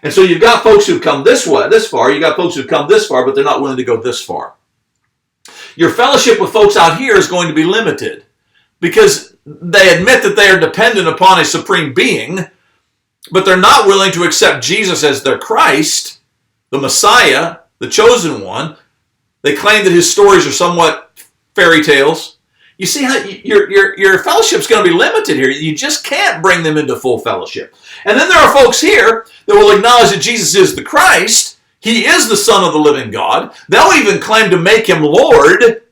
And so you've got folks who've come this far, you've got folks who've come this far, but they're not willing to go this far. Your fellowship with folks out here is going to be limited because they admit that they are dependent upon a supreme being, but they're not willing to accept Jesus as their Christ, the Messiah, the chosen one. They claim that his stories are somewhat fairy tales. You see how your fellowship's going to be limited here. You just can't bring them into full fellowship. And then there are folks here that will acknowledge that Jesus is the Christ. He is the Son of the living God. They'll even claim to make him Lord,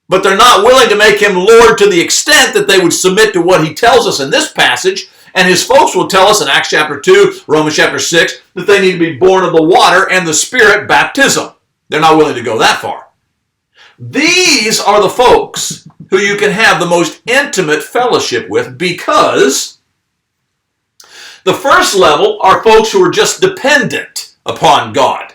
but they're not willing to make him Lord to the extent that they would submit to what he tells us in this passage. And his folks will tell us in Acts chapter 2, Romans chapter 6, that they need to be born of the water and the Spirit baptism. They're not willing to go that far. These are the folks who you can have the most intimate fellowship with, because the first level are folks who are just dependent upon God.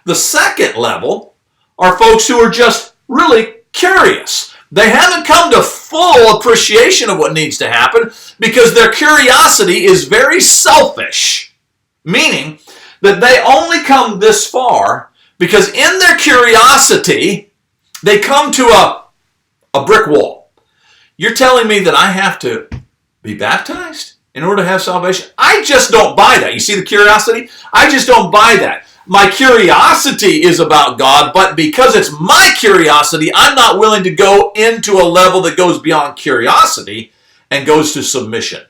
The second level are folks who are just really curious. They haven't come to full appreciation of what needs to happen because their curiosity is very selfish, meaning that they only come this far because in their curiosity, they come to a brick wall. You're telling me that I have to be baptized in order to have salvation? I just don't buy that. You see the curiosity? I just don't buy that. My curiosity is about God, but because it's my curiosity, I'm not willing to go into a level that goes beyond curiosity and goes to submission.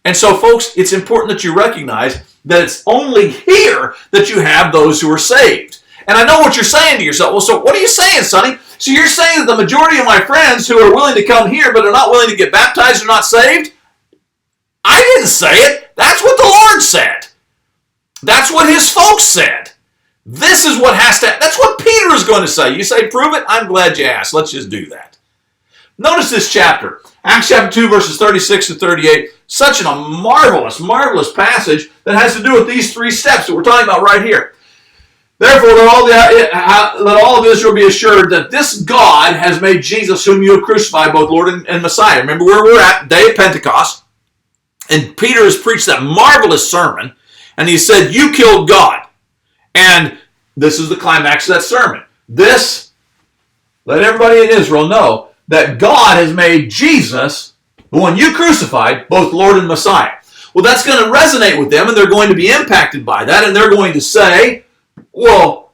And so, folks, it's important that you recognize that it's only here that you have those who are saved. And I know what you're saying to yourself. Well, so what are you saying, Sonny? So you're saying that the majority of my friends who are willing to come here but are not willing to get baptized are not saved? I didn't say it. That's what the Lord said. That's what his folks said. This is what has to, that's what Peter is going to say. You say, prove it? I'm glad you asked. Let's just do that. Notice this chapter. Acts chapter 2, verses 36 to 38. Such a marvelous, marvelous passage that has to do with these three steps that we're talking about right here. Therefore, let all of Israel be assured that this God has made Jesus, whom you have crucified, both Lord and Messiah. Remember where we're at, day of Pentecost. And Peter has preached that marvelous sermon. And he said, you killed God. And this is the climax of that sermon. This, let everybody in Israel know that God has made Jesus, the one you crucified, both Lord and Messiah. Well, that's going to resonate with them, and they're going to be impacted by that, and they're going to say, well,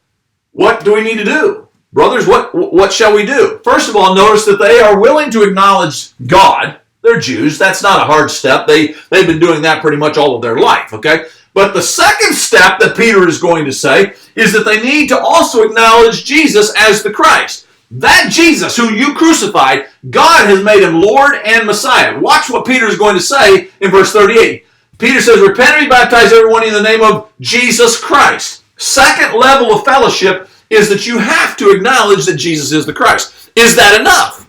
what do we need to do? Brothers, what shall we do? First of all, notice that they are willing to acknowledge God. They're Jews. That's not a hard step. They've been doing that pretty much all of their life, okay? But the second step that Peter is going to say is that they need to also acknowledge Jesus as the Christ. That Jesus who you crucified, God has made him Lord and Messiah. Watch what Peter is going to say in verse 38. Peter says, repent and be baptized everyone in the name of Jesus Christ. Second level of fellowship is that you have to acknowledge that Jesus is the Christ. Is that enough?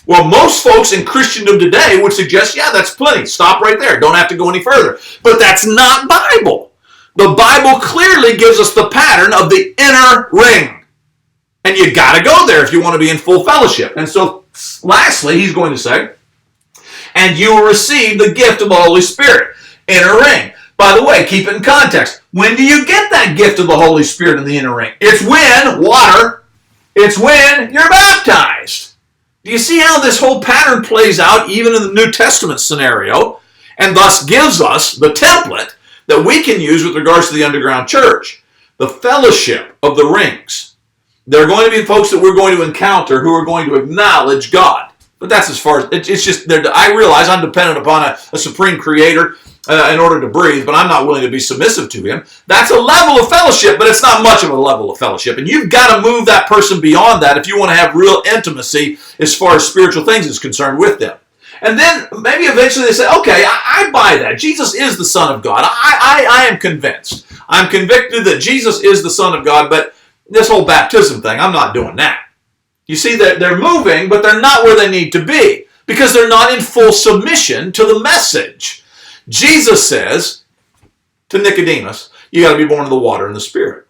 Well, most folks in Christendom today would suggest, yeah, that's plenty. Stop right there. Don't have to go any further. But that's not Bible. The Bible clearly gives us the pattern of the inner ring. And you got to go there if you want to be in full fellowship. And so, lastly, he's going to say, and you will receive the gift of the Holy Spirit. Inner ring. By the way, keep it in context. When do you get that gift of the Holy Spirit in the inner ring? It's when, water, it's when you're baptized. Do you see how this whole pattern plays out even in the New Testament scenario, and thus gives us the template that we can use with regards to the underground church? The fellowship of the rings. There are going to be folks that we're going to encounter who are going to acknowledge God. But that's as far as, it's just, I realize I'm dependent upon a supreme creator in order to breathe, but I'm not willing to be submissive to him. That's a level of fellowship, but it's not much of a level of fellowship. And you've got to move that person beyond that if you want to have real intimacy as far as spiritual things is concerned with them. And then maybe eventually they say, okay, I buy that. Jesus is the Son of God. I am convinced. I'm convicted that Jesus is the Son of God, but this whole baptism thing, I'm not doing that. You see that they're moving, but they're not where they need to be because they're not in full submission to the message. Jesus says to Nicodemus, you got to be born of the water and the Spirit.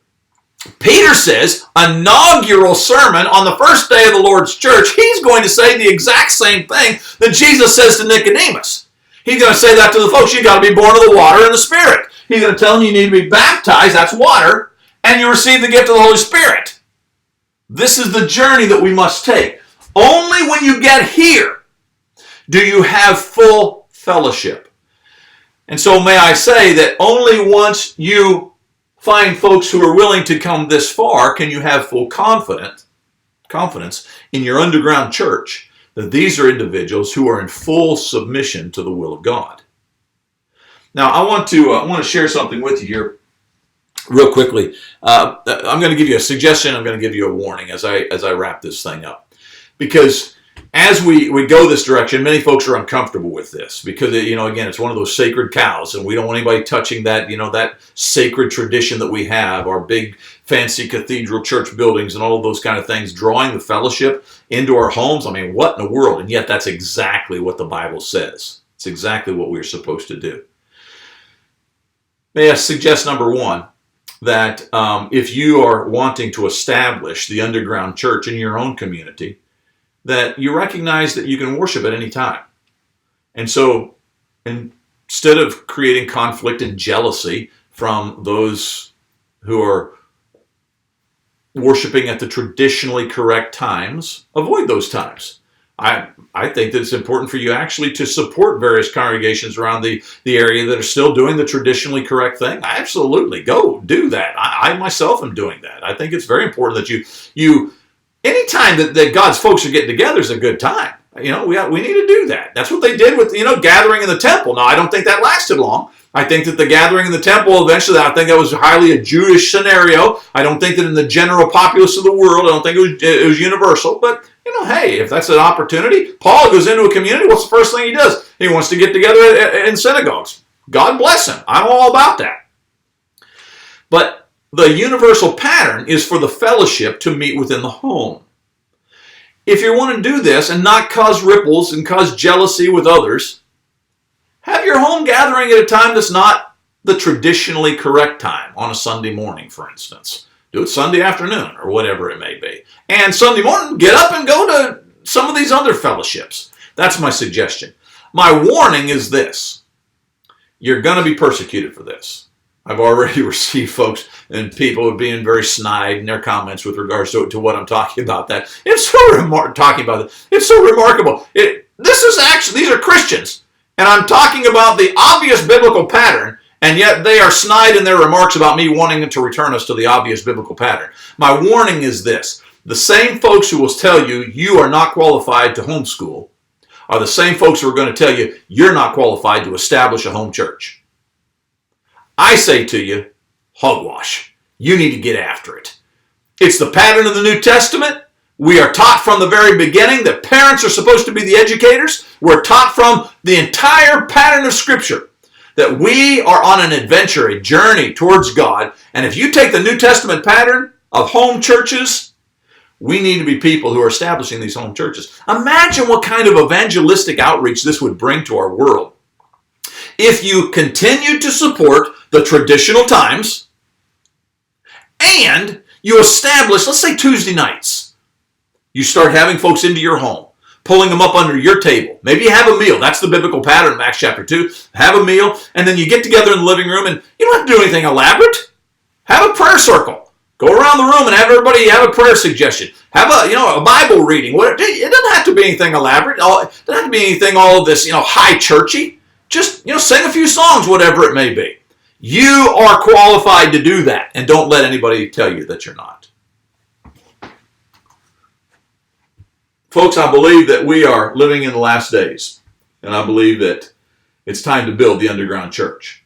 Peter says, inaugural sermon on the first day of the Lord's church, he's going to say the exact same thing that Jesus says to Nicodemus. He's going to say that to the folks. You got to be born of the water and the Spirit. He's going to tell them you need to be baptized, that's water, and you receive the gift of the Holy Spirit. This is the journey that we must take. Only when you get here do you have full fellowship. And so may I say that only once you find folks who are willing to come this far can you have full confidence in your underground church that these are individuals who are in full submission to the will of God. Now, I want to share something with you here real quickly. I'm going to give you a suggestion. I'm going to give you a warning as I wrap this thing up. Because as we go this direction, many folks are uncomfortable with this because, again, it's one of those sacred cows, and we don't want anybody touching that, that sacred tradition that we have, our big fancy cathedral church buildings and all of those kind of things, drawing the fellowship into our homes. I mean, what in the world? And yet that's exactly what the Bible says. It's exactly what we're supposed to do. May I suggest, number one, that if you are wanting to establish the underground church in your own community, that you recognize that you can worship at any time. And so instead of creating conflict and jealousy from those who are worshiping at the traditionally correct times, avoid those times. I think that it's important for you actually to support various congregations around the area that are still doing the traditionally correct thing. Absolutely, go do that. I myself am doing that. I think it's very important that you anytime that God's folks are getting together is a good time. We need to do that. That's what they did with, gathering in the temple. Now, I don't think that lasted long. I think that the gathering in the temple eventually, I think that was highly a Jewish scenario. I don't think that in the general populace of the world, I don't think it was universal. But, hey, if that's an opportunity, Paul goes into a community, what's the first thing he does? He wants to get together in synagogues. God bless him. I'm all about that. But the universal pattern is for the fellowship to meet within the home. If you want to do this and not cause ripples and cause jealousy with others, have your home gathering at a time that's not the traditionally correct time, on a Sunday morning, for instance. Do it Sunday afternoon or whatever it may be. And Sunday morning, get up and go to some of these other fellowships. That's my suggestion. My warning is this. You're going to be persecuted for this. I've already received folks and people being very snide in their comments with regards to what I'm talking about. That it's so It's so remarkable. These are Christians, and I'm talking about the obvious biblical pattern, and yet they are snide in their remarks about me wanting to return us to the obvious biblical pattern. My warning is this: the same folks who will tell you you are not qualified to homeschool are the same folks who are going to tell you you're not qualified to establish a home church. I say to you, hogwash. You need to get after it. It's the pattern of the New Testament. We are taught from the very beginning that parents are supposed to be the educators. We're taught from the entire pattern of Scripture that we are on an adventure, a journey towards God. And if you take the New Testament pattern of home churches, we need to be people who are establishing these home churches. Imagine what kind of evangelistic outreach this would bring to our world. If you continue to support the traditional times and you establish, let's say Tuesday nights, you start having folks into your home, pulling them up under your table. Maybe you have a meal. That's the biblical pattern in Acts chapter 2. Have a meal, and then you get together in the living room, and you don't have to do anything elaborate. Have a prayer circle. Go around the room and have everybody have a prayer suggestion. Have a Bible reading. It doesn't have to be anything elaborate. It doesn't have to be anything all of this, high churchy. Just, sing a few songs, whatever it may be. You are qualified to do that, and don't let anybody tell you that you're not. Folks, I believe that we are living in the last days, and I believe that it's time to build the underground church.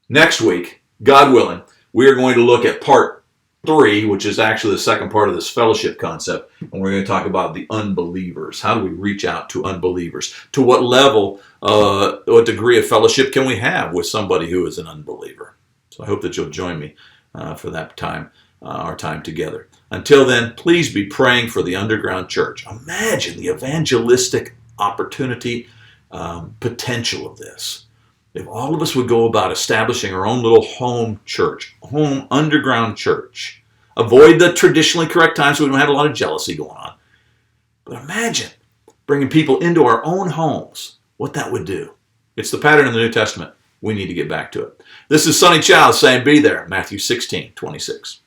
Next week, God willing, we are going to look at part 3, which is actually the second part of this fellowship concept, and we're going to talk about the unbelievers. How do we reach out to unbelievers? To what level, what degree of fellowship can we have with somebody who is an unbeliever? So I hope that you'll join me for that time, our time together. Until then, please be praying for the underground church. Imagine the evangelistic opportunity, potential of this. If all of us would go about establishing our own little home church, home underground church, avoid the traditionally correct times so we don't have a lot of jealousy going on. But imagine bringing people into our own homes, what that would do. It's the pattern in the New Testament. We need to get back to it. This is Sonny Chow saying be there, Matthew 16:26.